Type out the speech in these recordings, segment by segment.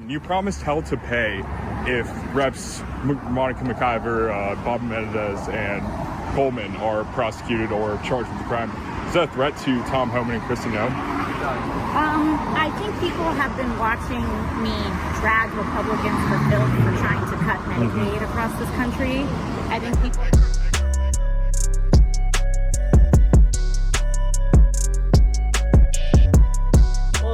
You promised hell to pay if Reps Monica McIver, Bob Menendez, and Coleman are prosecuted or charged with the crime. Is that a threat to Tom Homan and Kristi Noem? I think people have been watching me drag Republicans for filth for trying to cut Medicaid across this country. I think people...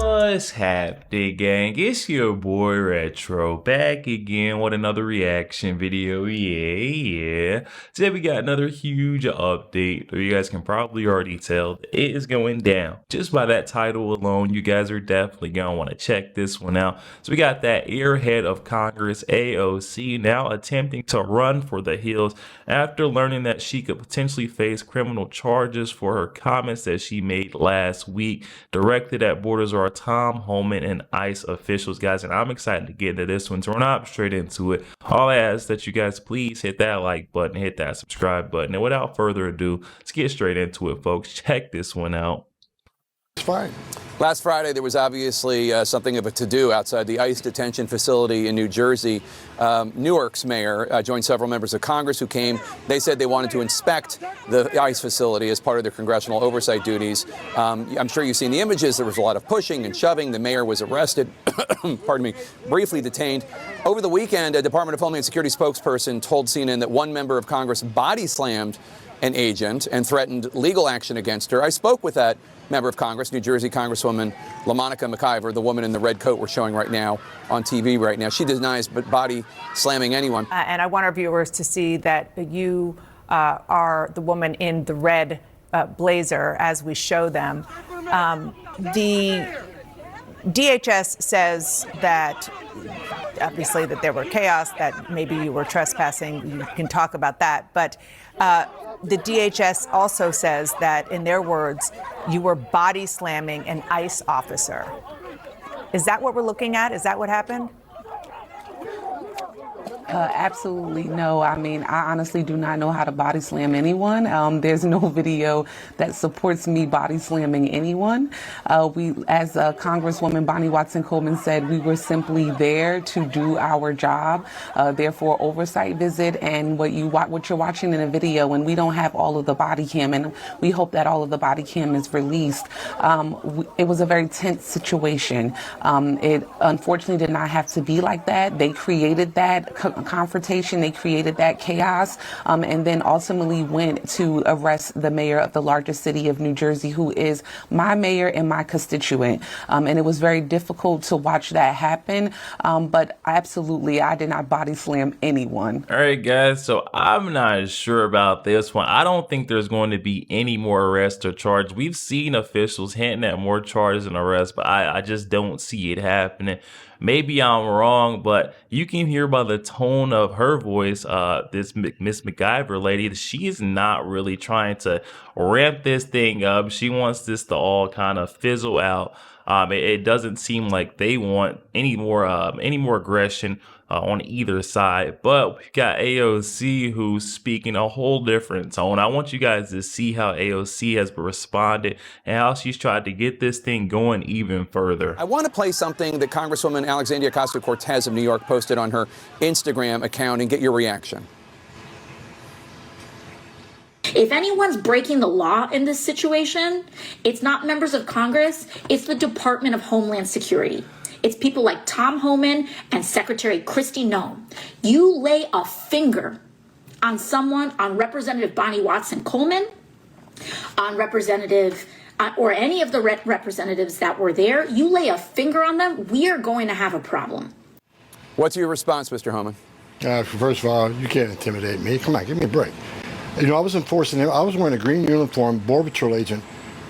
What's happening, gang? It's your boy Retro back again with another reaction video. Yeah. Today we got another huge update. You guys can probably already tell it is going down. Just by that title alone, you guys are definitely gonna want to check this one out. So we got that airhead of Congress, AOC, now attempting to run for the hills after learning that she could potentially face criminal charges for her comments that she made last week directed at borders or Tom Homan and ICE officials, guys, and I'm excited to get into this one. So we're not straight into it. All I ask that you guys please hit that like button, hit that subscribe button, and without further ado, let's get straight into it, folks. Check this one out. It's fine. Last Friday, there was obviously something of a to-do outside the ICE detention facility in New Jersey. Newark's mayor joined several members of Congress who came. They said they wanted to inspect the ICE facility as part of their congressional oversight duties. I'm sure you've seen the images. There was a lot of pushing and shoving. The mayor was arrested, pardon me, briefly detained. Over the weekend, a Department of Homeland Security spokesperson told CNN that one member of Congress body slammed an agent and threatened legal action against her. I spoke with that member of Congress, New Jersey Congresswoman LaMonica McIver, the woman in the red coat we're showing right now on TV right now. She denies body slamming anyone. And I want our viewers to see that you are the woman in the red blazer as we show them. The DHS says that obviously that there were chaos, that maybe you were trespassing. You can talk about that. But the DHS also says that, in their words, you were body slamming an ICE officer. Is that what we're looking at? Is that what happened? Absolutely no. I mean, I honestly do not know how to body slam anyone. There's no video that supports me body slamming anyone. We, as Congresswoman Bonnie Watson Coleman said, we were simply there to do our job. Therefore, oversight visit and what you're watching in a video, and we don't have all of the body cam, and we hope that all of the body cam is released. It was a very tense situation. It unfortunately did not have to be like that. They created that confrontation, they created that chaos, and then ultimately went to arrest the mayor of the largest city of New Jersey, who is my mayor and my constituent. And it was very difficult to watch that happen, but absolutely, I did not body slam anyone. All right, guys, so I'm not sure about this one. I don't think there's going to be any more arrests or charges. We've seen officials hinting at more charges and arrests, but I just don't see it happening. Maybe I'm wrong, but you can hear by the tone of her voice, this Miss McIver lady, she is not really trying to ramp this thing up. She wants this to all kind of fizzle out. It doesn't seem like they want any more aggression on either side, but we got AOC who's speaking a whole different tone. I want you guys to see how AOC has responded and how she's tried to get this thing going even further. I want to play something that Congresswoman Alexandria Ocasio-Cortez of New York posted on her Instagram account and get your reaction. If anyone's breaking the law in this situation, it's not members of Congress, it's the Department of Homeland Security. It's people like Tom Homan and Secretary Kristi Noem. You lay a finger on someone, on Representative Bonnie Watson Coleman, on Representative, or any of the representatives that were there, you lay a finger on them, we are going to have a problem. What's your response, Mr. Homan? First of all, you can't intimidate me. Come on, give me a break. You know, I was enforcing it. I was wearing a green uniform, Border Patrol agent,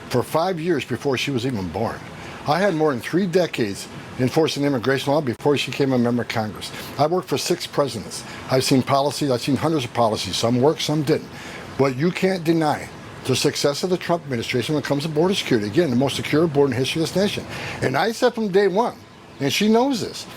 for 5 years before she was even born. I had more than 3 decades enforcing immigration law before she became a member of Congress. I worked for 6 presidents. I've seen policies, I've seen hundreds of policies. Some worked, some didn't. But you can't deny the success of the Trump administration when it comes to border security. Again, the most secure border in the history of this nation. And I said from day one, and she knows this,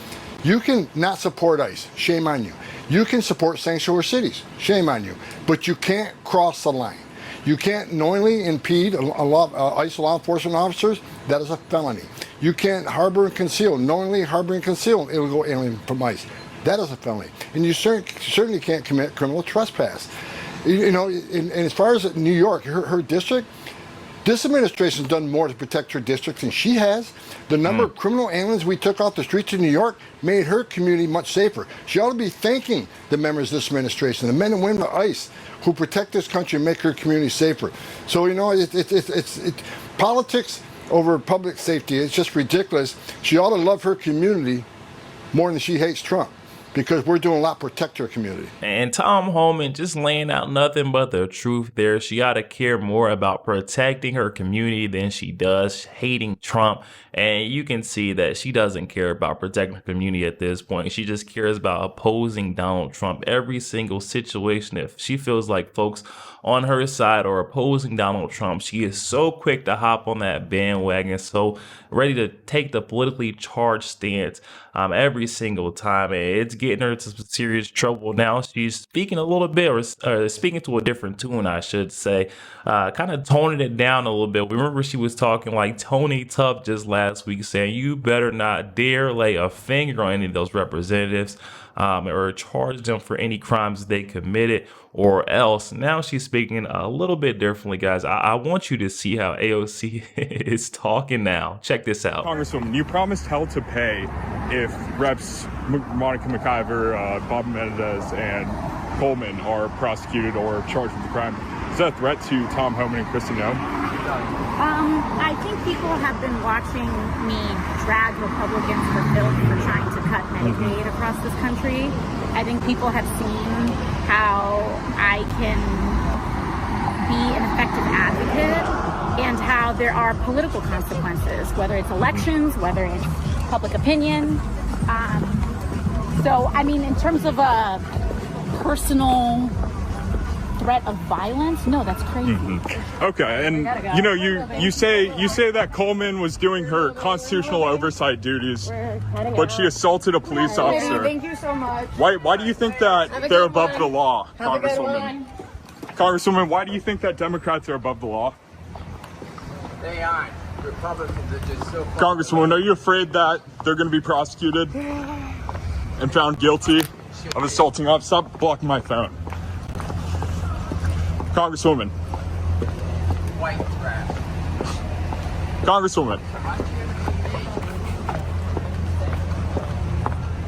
you can not support ICE, shame on you. You can support sanctuary cities, shame on you. But you can't cross the line. You can't knowingly impede ICE law enforcement officers. That is a felony. You can't harbor and conceal, knowingly harbor and conceal an illegal alien from ICE. That is a felony. And you certainly can't commit criminal trespass. You know, and as far as New York, her district, this administration has done more to protect her district than she has. The number of criminal aliens we took off the streets of New York made her community much safer. She ought to be thanking the members of this administration, the men and women of ICE, who protect this country and make her community safer. So, you know, it's politics over public safety. It's just ridiculous. She ought to love her community more than she hates Trump, because we're doing a lot to protect her community. And Tom Homan just laying out nothing but the truth there. She ought to care more about protecting her community than she does hating Trump. And you can see that she doesn't care about protecting her community at this point. She just cares about opposing Donald Trump. Every single situation, if she feels like folks on her side are opposing Donald Trump, she is so quick to hop on that bandwagon, so ready to take the politically charged stance every single time. And it's getting her into some serious trouble now. She's speaking a little bit, or speaking to a different tune, I should say, kind of toning it down a little bit. Remember, she was talking like Tony Tubb just last week, saying you better not dare lay a finger on any of those representatives or charge them for any crimes they committed or else. Now she's speaking a little bit differently, guys. I want you to see how AOC is talking now. Check this out. Congresswoman, you promised hell to pay if Reps Monica McIver, Bob Menendez, and Coleman are prosecuted or charged with the crime. Is that a threat to Tom Homan and Kristi Noem? I think people have been watching me drag Republicans for filth for trying to cut Medicaid across this country. I think people have seen how I can be an effective advocate and how there are political consequences, whether it's elections, whether it's public opinion. So, I mean, in terms of a personal threat of violence, no, that's crazy. Okay, and you know, you say that Coleman was doing her constitutional oversight duties, but she assaulted a police officer. Thank you so much. Why do you think that they're above the law, Congresswoman? Congresswoman, why do you think that Democrats are above the law? They aren't. Republicans are just so. Congresswoman, are you afraid that they're going to be prosecuted and found guilty of assaulting officers? Stop blocking my phone. Congresswoman. White trash. Congresswoman.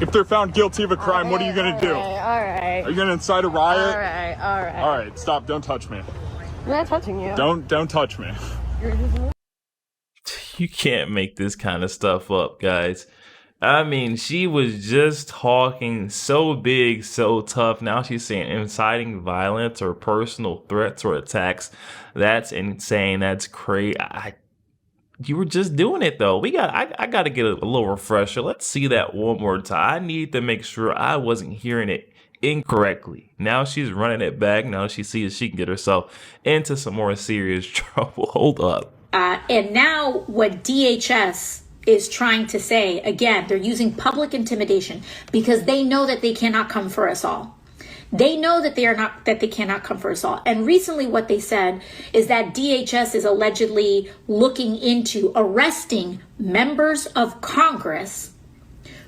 If they're found guilty of a crime, what are you going to do? All right. Are you going to incite a riot? All right. All right, stop. Don't touch me. I'm not touching you. Don't touch me. You can't make this kind of stuff up, guys. I mean, she was just talking so big, so tough. Now she's saying inciting violence or personal threats or attacks. That's insane. That's crazy. You were just doing it though. I got to get a little refresher. Let's see that one more time. I need to make sure I wasn't hearing it incorrectly. Now she's running it back. Now she sees she can get herself into some more serious trouble. Hold up. And now what DHS is trying to say, again, they're using public intimidation because they know that they cannot come for us all. They know that they cannot come for us all. And recently what they said is that DHS is allegedly looking into arresting members of Congress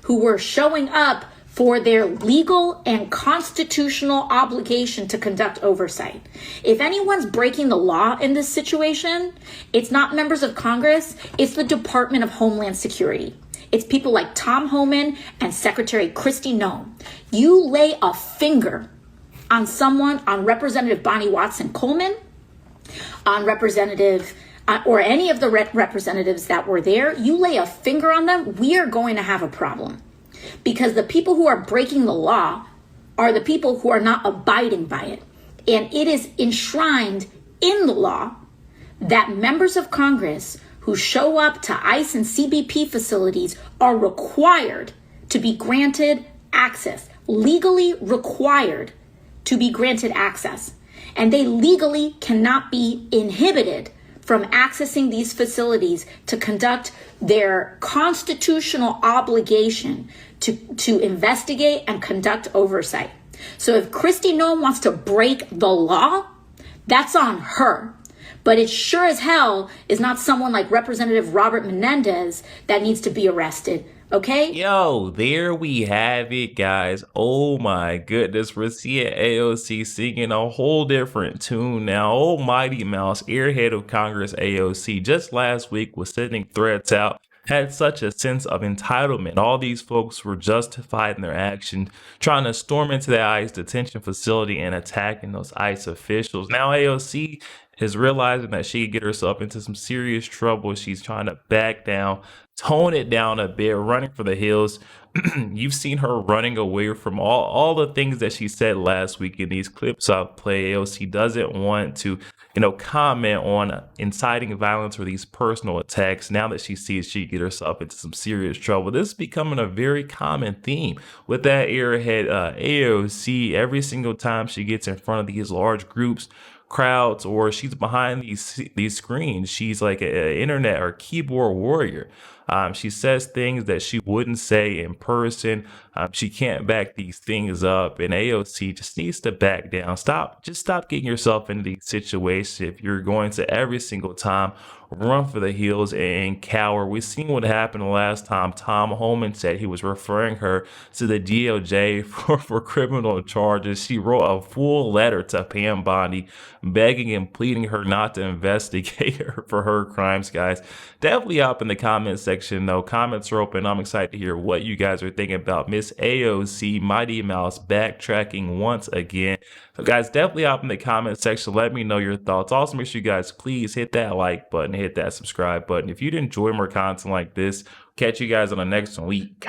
who were showing up for their legal and constitutional obligation to conduct oversight. If anyone's breaking the law in this situation, it's not members of Congress, it's the Department of Homeland Security. It's people like Tom Homan and Secretary Kristi Noem. You lay a finger on someone, on Representative Bonnie Watson Coleman, on Representative or any of the representatives that were there, you lay a finger on them, we are going to have a problem. Because the people who are breaking the law are the people who are not abiding by it. And it is enshrined in the law that members of Congress who show up to ICE and CBP facilities are required to be granted access, legally required to be granted access. And they legally cannot be inhibited from accessing these facilities to conduct their constitutional obligation to investigate and conduct oversight. So if Kristi Noem wants to break the law, that's on her. But it sure as hell is not someone like Representative Robert Menendez that needs to be arrested. Okay? Yo, there we have it, guys. Oh my goodness, we're seeing AOC singing a whole different tune now. Oh, Mighty Mouse, airhead of Congress AOC, just last week was sending threats out, had such a sense of entitlement. All these folks were justified in their action, trying to storm into the ICE detention facility and attacking those ICE officials. Now AOC is realizing that she could get herself into some serious trouble. She's trying to back down, tone it down a bit, running for the hills. You've seen her running away from all the things that she said last week in these clips I've played. AOC doesn't want to, comment on inciting violence or these personal attacks. Now that she sees she get herself into some serious trouble, this is becoming a very common theme with that airhead AOC. Every single time she gets in front of these large groups, crowds, or she's behind these screens, she's like an internet or keyboard warrior. She says things that she wouldn't say in person. She can't back these things up, and AOC just needs to back down. Stop getting yourself into these situations. If you're going to every single time run for the hills and cower, we've seen what happened the last time. Tom Homan said he was referring her to the DOJ for criminal charges. She wrote a full letter to Pam Bondi begging and pleading her not to investigate her for her crimes, guys. Definitely up in the comment section though. Comments are open. I'm excited to hear what you guys are thinking about Miss AOC, Mighty Mouse, backtracking once again. So guys, definitely up in the comment section. Let me know your thoughts. Also, make sure you guys please hit that like button, hit that subscribe button. If you'd enjoy more content like this, catch you guys on the next week.